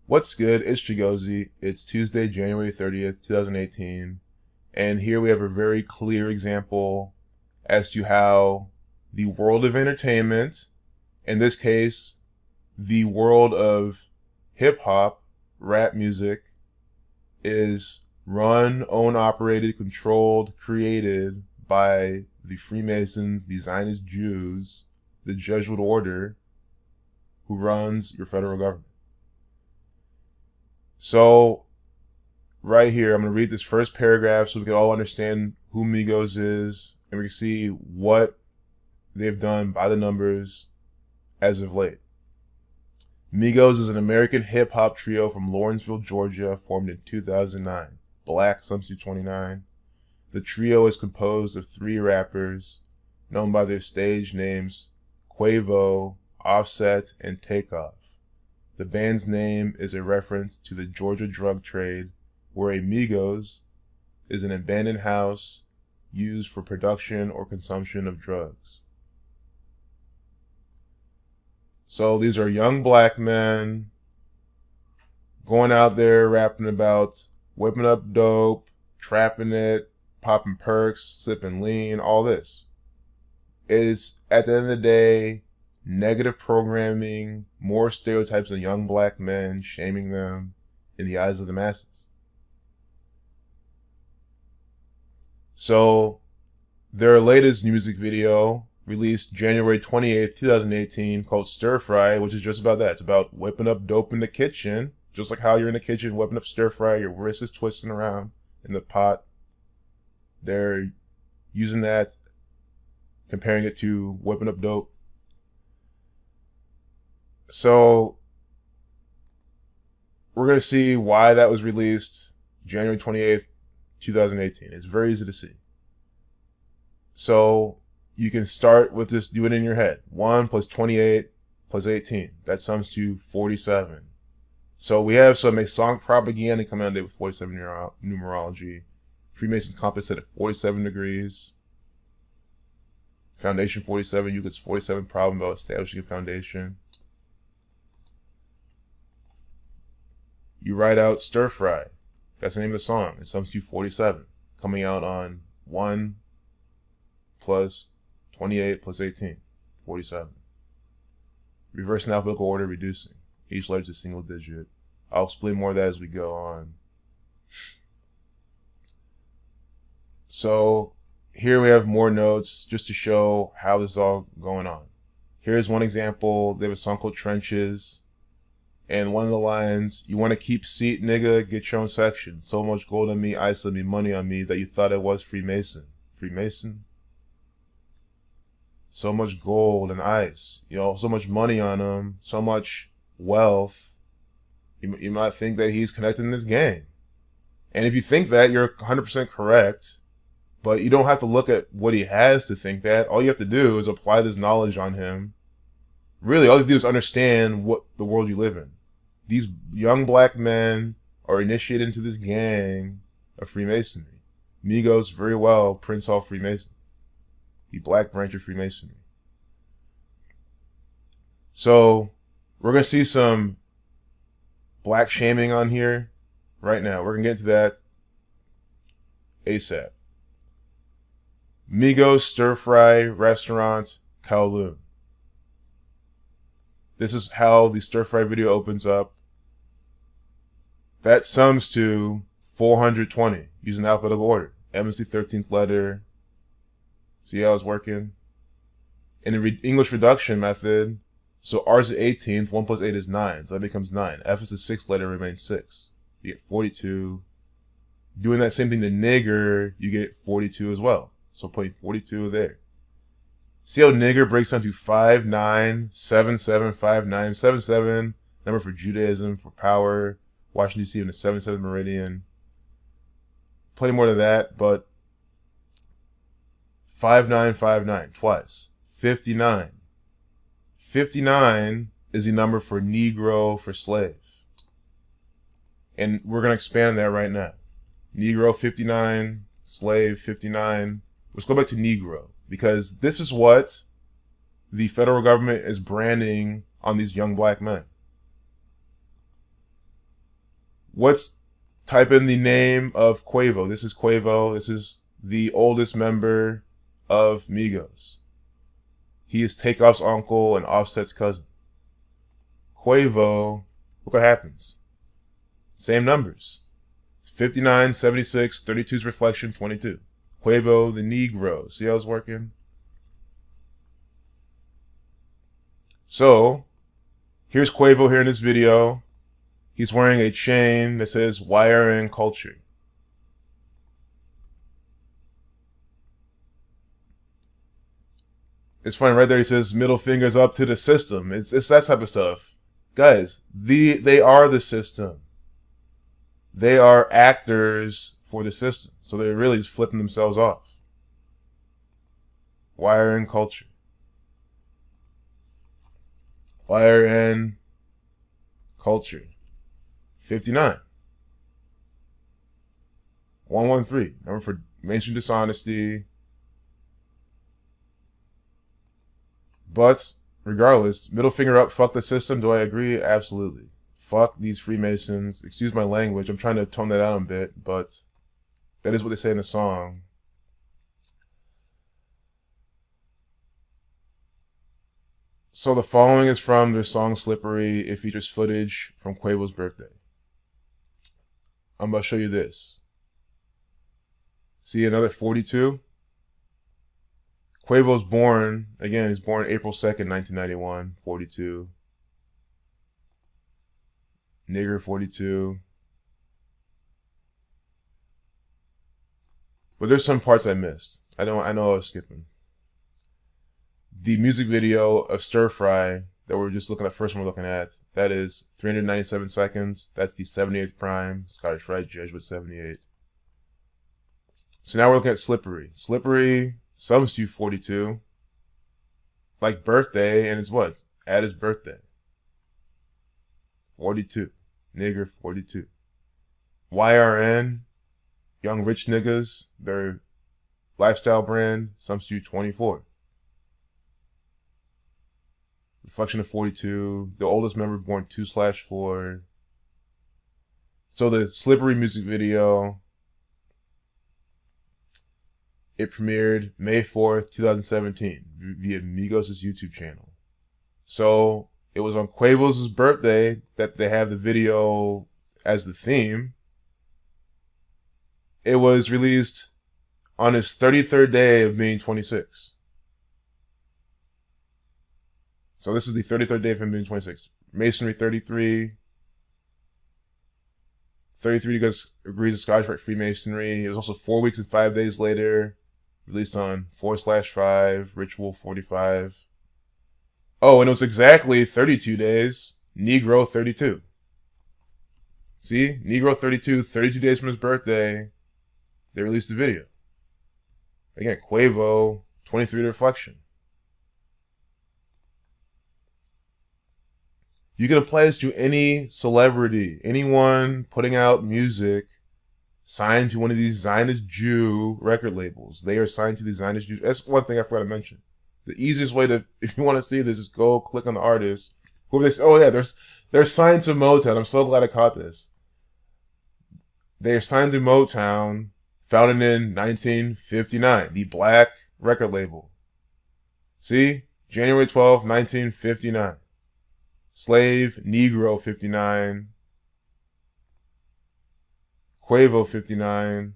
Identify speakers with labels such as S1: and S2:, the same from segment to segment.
S1: What's good? It's Chigozi. It's Tuesday, January 30th, 2018. And here we have a very clear example as to how the world of entertainment, in this case, the world of hip hop, rap music, is run, owned, operated, controlled, created by the Freemasons, the Zionist Jews, the Jesuit order, who runs your federal government. So, right here, I'm going to read this first paragraph so we can all understand who Migos is, and we can see what they've done by the numbers as of late. Migos is an American hip-hop trio from Lawrenceville, Georgia, formed in 2009. Black, some say 29. The trio is composed of three rappers, known by their stage names Quavo, Offset, and Takeoff. The band's name is a reference to the Georgia drug trade, where a Migos is an abandoned house used for production or consumption of drugs. So these are young black men going out there rapping about whipping up dope, trapping it, popping perks, sipping lean, all this. It is, at the end of the day, negative programming, more stereotypes of young black men, shaming them in the eyes of the masses. So, their latest music video, released January 28th, 2018, called Stir Fry, which is just about that. It's about whipping up dope in the kitchen, just like how you're in the kitchen whipping up stir fry, your wrist is twisting around in the pot. They're using that, comparing it to whipping up dope. So, we're going to see why that was released January 28th, 2018. It's very easy to see. So, you can start with this, do it in your head. 1 plus 28 plus 18. That sums to 47. So, we have some Masonic propaganda coming out today with 47 numerology. Freemasons compass set at 47 degrees. Foundation 47, Euclid's 47 problem about establishing a foundation. You write out Stir Fry. That's the name of the song. It sums to 47. Coming out on 1 plus 28 plus 18. 47. Reverse in alphabetical order, reducing. Each letter to a single digit. I'll explain more of that as we go on. So, here we have more notes just to show how this is all going on. Here's one example. They have a song called Trenches. And one of the lines, you want to keep seat, nigga, get your own section. So much gold on me, ice on me, money on me, that you thought I was Freemason. Freemason? So much gold and ice. So much money on him, so much wealth. You might think that he's connected in this gang. And if you think that, you're 100% correct. But you don't have to look at what he has to think that. All you have to do is apply this knowledge on him. Really, all you have to do is understand what the world you live in. These young black men are initiated into this gang of Freemasonry. Migos, very well, Prince Hall Freemasons. The black branch of Freemasonry. So, we're going to see some black shaming on here right now. We're going to get into that ASAP. Migos Stir Fry Restaurant, Kowloon. This is how the stir fry video opens up. That sums to 420 using alphabetical order. M is the 13th letter. See how it's working? In the English reduction method, so R is the 18th, 1 plus 8 is 9, so that becomes 9. F is the 6th letter, remains 6. You get 42. Doing that same thing to nigger, you get 42 as well. So putting 42 there. See how nigger breaks down to 5, 9, 7, 7, 5, 9, 7, 7. Number for Judaism, for power. Washington, D.C. in the 77th meridian. Plenty more to that, but 5, 9, 5, 9, twice. 59. 59 is the number for Negro, for slave. And we're going to expand that right now. Negro, 59. Slave, 59. Let's go back to Negro, because this is what the federal government is branding on these young black men. Type in the name of Quavo. This is Quavo. This is the oldest member of Migos. He is Takeoff's uncle and Offset's cousin. Quavo, look what happens. Same numbers. 59, 76, 32's reflection, 22. Quavo, the Negro. See how it's working? So, here's Quavo here in this video. He's wearing a chain that says "Wire and Culture." It's funny, right there he says middle fingers up to the system. It's that type of stuff. Guys, they are the system. They are actors for the system. So they're really just flipping themselves off. Wire and Culture. Wire and Culture. 59. 113. Number for mainstream dishonesty. But regardless, middle finger up, fuck the system. Do I agree? Absolutely. Fuck these Freemasons. Excuse my language. I'm trying to tone that down a bit, but that is what they say in the song. So the following is from their song Slippery. It features footage from Quavo's birthday. I'm about to show you this. See another 42? Quavo's born, again, he's born April 2nd, 1991, 42. Nigger, 42. But there's some parts I missed. I know I was skipping. The music video of Stir Fry that we're just looking at, first one we're looking at, that is 397 seconds. That's the 78th prime. Scottish Rite, Jesuit 78. So now we're looking at Slippery. Slippery sums to 42. Like birthday, and it's what? At his birthday. 42. Nigger, 42. YRN, Young Rich Niggas, their lifestyle brand, sums to 24. Reflection of 42. The oldest member born 2/4. So the Slippery music video, it premiered May 4th, 2017 via Migos' YouTube channel. So it was on Quavo's birthday that they have the video as the theme. It was released on his 33rd day of being 26. So this is the 33rd day of him being 26. Masonry 33. 33 because agrees to Scottish Rite Freemasonry. It was also 4 weeks and 5 days later. Released on 4/5. Ritual 45. Oh, and it was exactly 32 days. Negro 32. See? Negro 32, 32 days from his birthday. They released the video. Again, Quavo, 23 Reflection. You can apply this to any celebrity, anyone putting out music signed to one of these Zionist Jew record labels. They are signed to the Zionist Jew. That's one thing I forgot to mention. The easiest way to, if you want to see this, is go click on the artist. Who they say, oh yeah, they're signed to Motown. I'm so glad I caught this. They are signed to Motown, founded in 1959, the Black record label. See? January 12th, 1959. Slave, Negro 59. Quavo 59.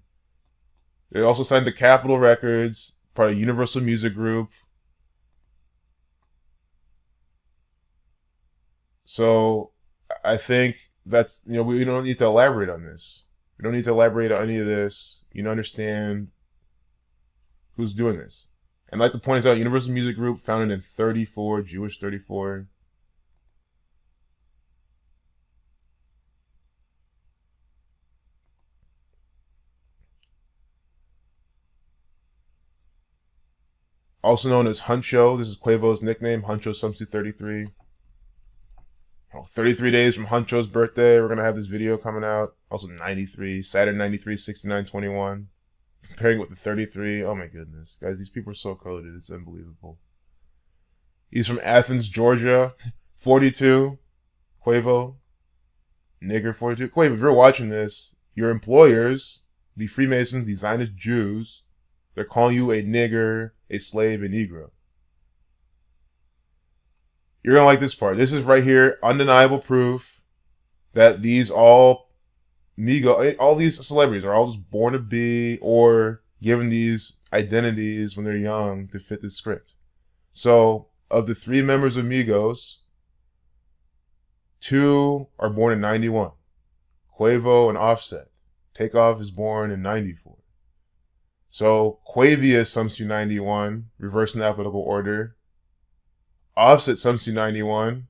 S1: They also signed to Capitol Records, part of Universal Music Group. So I think that's, we don't need to elaborate on this. We don't need to elaborate on any of this. You understand who's doing this. And I'd like to point out, Universal Music Group, founded in 34, Jewish 34. Also known as Huncho. This is Quavo's nickname. Huncho sums to 33. 33 days from Huncho's birthday. We're going to have this video coming out. Also 93. Saturn 93, 6921. Comparing with the 33. Oh my goodness. Guys, these people are so coded. It's unbelievable. He's from Athens, Georgia. 42. Quavo. Nigger 42. Quavo, if you're watching this, your employers, the Freemasons, the Zionist Jews, they're calling you a nigger, a slave, a Negro. You're gonna like this part. This is right here, undeniable proof that these all these celebrities are all just born to be or given these identities when they're young to fit this script. So, of the 3 members of Migos, 2 are born in 91. Quavo and Offset. Takeoff is born in 94. So, Quavius sums to 91, reverse in alphabetical order. Offset sums to 91,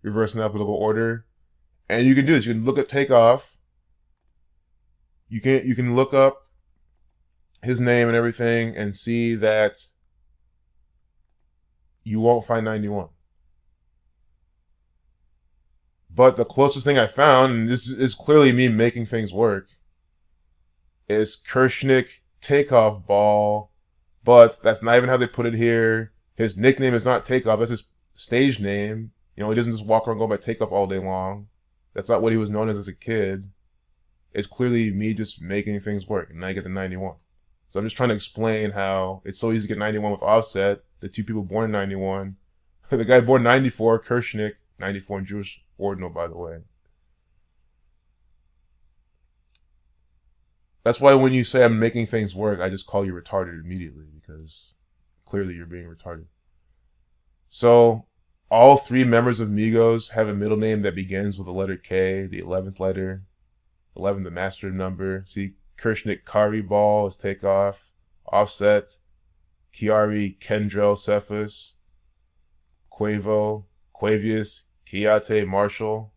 S1: reverse in alphabetical order. And you can do this. You can look at Takeoff. You can look up his name and everything and see that you won't find 91. But the closest thing I found, and this is clearly me making things work, is Kershnik Takeoff Ball. But that's not even how they put it here. His nickname is not Takeoff. That's his stage name. You know, he doesn't just walk around going by Takeoff all day long. That's not what he was known as a kid. It's clearly me just making things work, and I get the 91. So I'm just trying to explain how it's so easy to get 91 with Offset, the 2 people born in 91. The guy born in 94, Kershnik, 94 in Jewish ordinal, by the way. That's why when you say I'm making things work, I just call you retarded immediately, because clearly you're being retarded. So, all 3 members of Migos have a middle name that begins with the letter K, the 11th letter. 11, the master number. See, Kershnik Kari Ball is Takeoff. Offset, Kiari Kendrell Cephas. Quavo, Quavius, Kiate Marshall.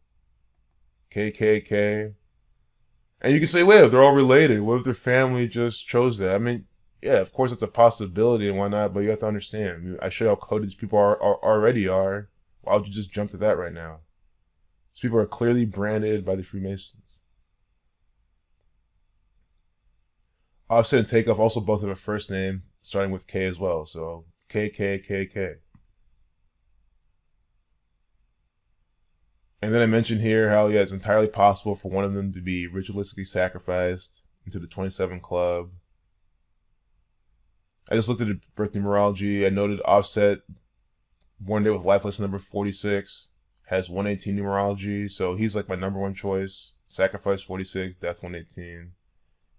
S1: KKK. And you can say, wait, if they're all related, what if their family just chose that? I mean, yeah, of course it's a possibility and whatnot, but you have to understand. I mean, I show how coded these people already are. Why would you just jump to that right now? These people are clearly branded by the Freemasons. Offset and Takeoff also both have a first name starting with K as well. So KKKK. And then I mentioned here how, yeah, it's entirely possible for one of them to be ritualistically sacrificed into the 27 Club. I just looked at the birth numerology. I noted Offset, born day with life lesson number 46, has 118 numerology. So he's like my number 1 choice. Sacrifice 46, death 118.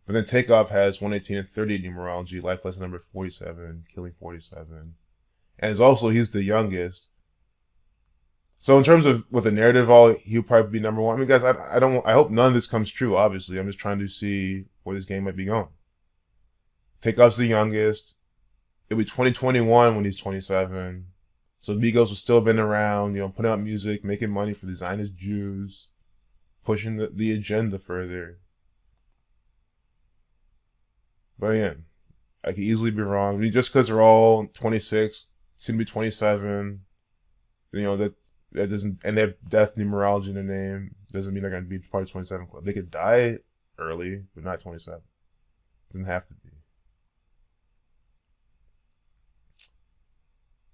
S1: But then Takeoff has 118 and 38 numerology, life lesson number 47, killing 47. And he's the youngest. So in terms of with the narrative, he'll probably be number 1. I mean, guys, I hope none of this comes true, obviously. I'm just trying to see where this game might be going. Takeoff's the youngest. It'll be 2021 when he's 27. So Migos will still been around, you know, putting out music, making money for the Zionist Jews, pushing the agenda further. But yeah, I could easily be wrong. I mean, just because they're all 26, soon to be 27, you know, that doesn't, and they have death numerology in their name, doesn't mean they're going to be part of 27 Club. They could die early, but not 27. Doesn't have to be.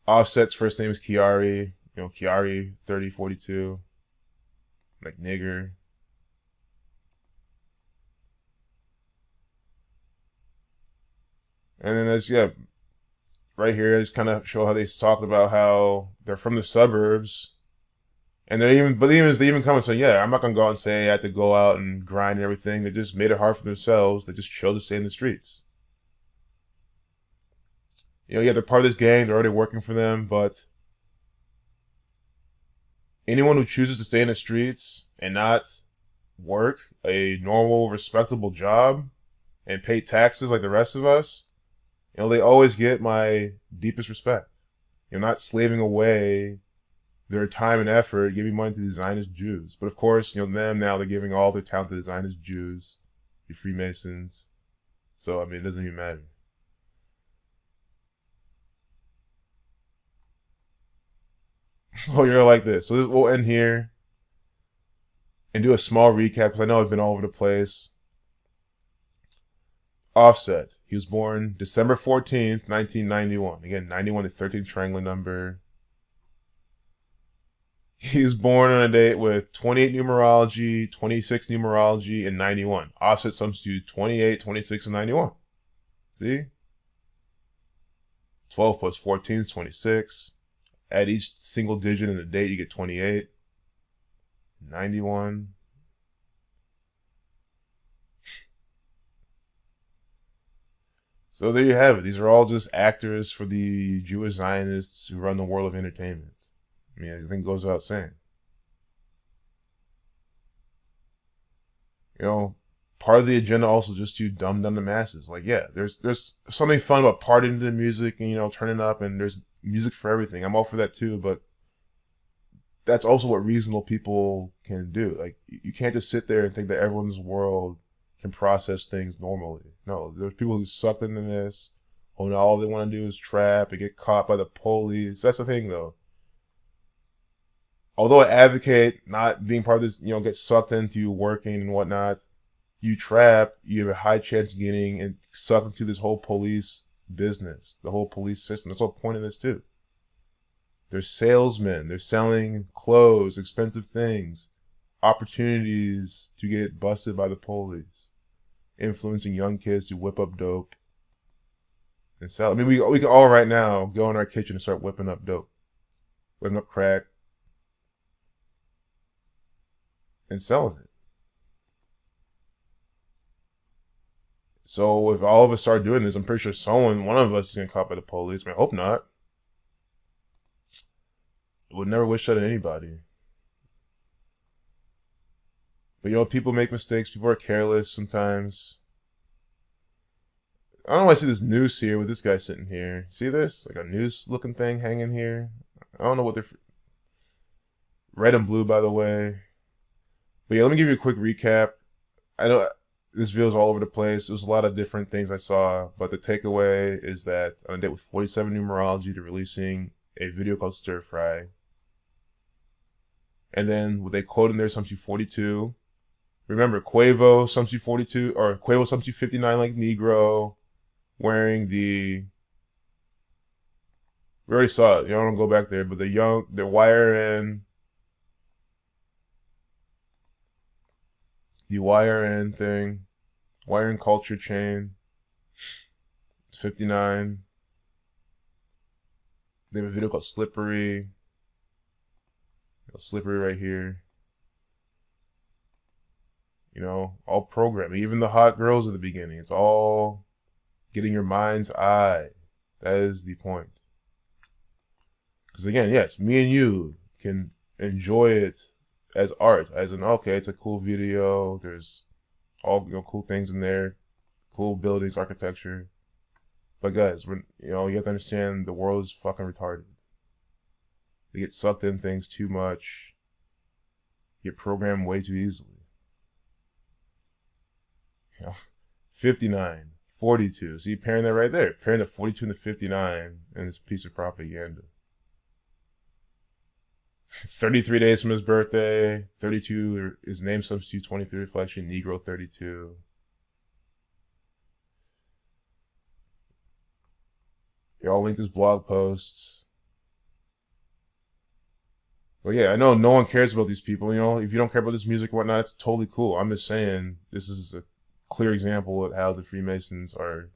S1: Offset's first name is Kiari. You know, Kiari 3042. Like Nigger. And then there's, yeah, right here, I just kind of show how they talked about how they're from the suburbs. And they even come and say, yeah, I'm not going to go out and say I have to go out and grind and everything. They just made it hard for themselves. They just chose to stay in the streets. You know, yeah, they're part of this gang. They're already working for them. But anyone who chooses to stay in the streets and not work a normal, respectable job and pay taxes like the rest of us, you know, they always get my deepest respect. You're not slaving away their time and effort, giving money to the Zionist Jews. But of course, you know, they're giving all their talent to the Zionist Jews, the Freemasons. So, I mean, it doesn't even matter. Oh, you're like this. So we'll end here and do a small recap because I know I've been all over the place. Offset. He was born December 14th, 1991. Again, 91, the 13th triangular number. He was born on a date with 28 numerology, 26 numerology, and 91. Offset sums to 28, 26, and 91. See? 12 plus 14 is 26. Add each single digit in the date, you get 28. 91. So there you have it. These are all just actors for the Jewish Zionists who run the world of entertainment. I mean, I think it goes without saying. You know, part of the agenda also just to dumb down the masses. Like, yeah, there's something fun about partying to the music and, you know, turning up, and there's music for everything. I'm all for that too, but that's also what reasonable people can do. Like, you can't just sit there and think that everyone's world can process things normally. No, there's people who suck into this, who all they want to do is trap and get caught by the police. That's the thing, though. Although I advocate not being part of this, you know, get sucked into working and whatnot, you trap, you have a high chance of getting and sucked into this whole police business, the whole police system. That's the whole point of this, too. They're salesmen. They're selling clothes, expensive things, opportunities to get busted by the police, influencing young kids to whip up dope and sell. I mean, we can all right now go in our kitchen and start whipping up dope, whipping up crack, and selling it. So if all of us start doing this, I'm pretty sure one of us is going to caught by the police. I mean, I hope not. I would never wish that on anybody. But, you know, people make mistakes. People are careless sometimes. I don't know why I see this noose here with this guy sitting here. See this? Like a noose looking thing hanging here. I don't know what they're... Red and blue, by the way. But yeah, let me give you a quick recap. I know this video is all over the place. There's a lot of different things I saw. But the takeaway is that on a date with 47 numerology, they're releasing a video called Stir Fry. And then what they quote in there, sums to 42. Remember, Quavo sums to 42, or Quavo sums to 59 like Negro, wearing the... We already saw it. You don't go back there, but the wire in... The wire in thing. Wire in culture chain. It's 59. They have a video called Slippery. Slippery right here. You know, all programming. Even the hot girls at the beginning. It's all getting your mind's eye. That is the point. Because again, yes, me and you can enjoy it as art. As in, okay, it's a cool video. There's all, you know, cool things in there. Cool buildings, architecture. But guys, you have to understand the world is fucking retarded. They get sucked in things too much. Get programmed way too easily. 59, 42. See, pairing that right there. Pairing the 42 and the 59 in this piece of propaganda. 33 days from his birthday. 32, his name substitute 23 reflection. Negro 32. They all linked his blog posts. But yeah, I know no one cares about these people. You know, if you don't care about this music or whatnot, it's totally cool. I'm just saying this is a clear example of how the Freemasons are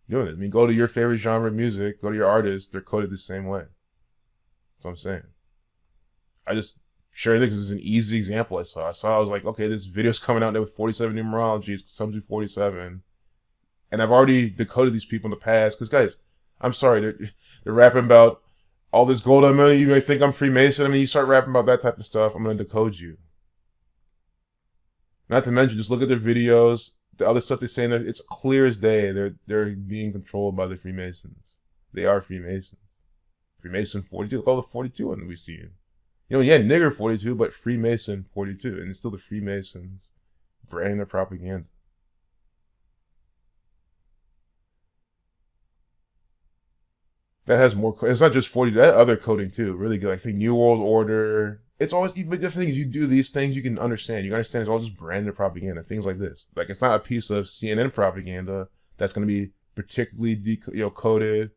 S1: doing it. I mean, go to your favorite genre of music, go to your artist, they're coded the same way. That's what I'm saying. I just shared it because it's an easy example I saw. I was like, okay, this video's coming out there with 47 numerologies, some do 47. And I've already decoded these people in the past. Because, guys, I'm sorry, they're rapping about all this gold on money. You may think I'm Freemason. I mean, you start rapping about that type of stuff, I'm going to decode you. Not to mention, just look at their videos. The other stuff they say in there, it's clear as day. They're being controlled by the Freemasons. They are Freemasons. Freemason 42. Look at all the 42 in that we see. You know, yeah, Nigger 42, but Freemason 42. And it's still the Freemasons branding their propaganda. That has more, it's not just 40, that other coding too, really good. I think New World Order, it's always, but the thing is, you do these things, you can understand. You can understand it's all just branded propaganda, things like this. Like, it's not a piece of CNN propaganda that's going to be particularly coded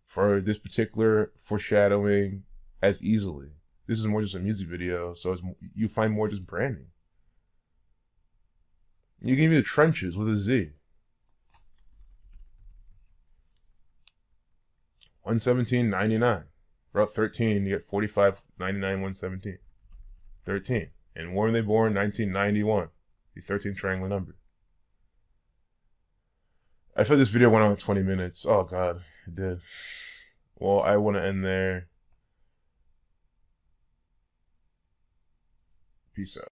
S1: for this particular foreshadowing as easily. This is more just a music video, so you find more just branding. You give me the trenches with a Z. 117.99. Route 13, you get 45.99, 117. 13. And when were they born? 1991. The 13th triangular number. I feel this video went on 20 minutes. Oh god, it did. Well, I want to end there. Peace out.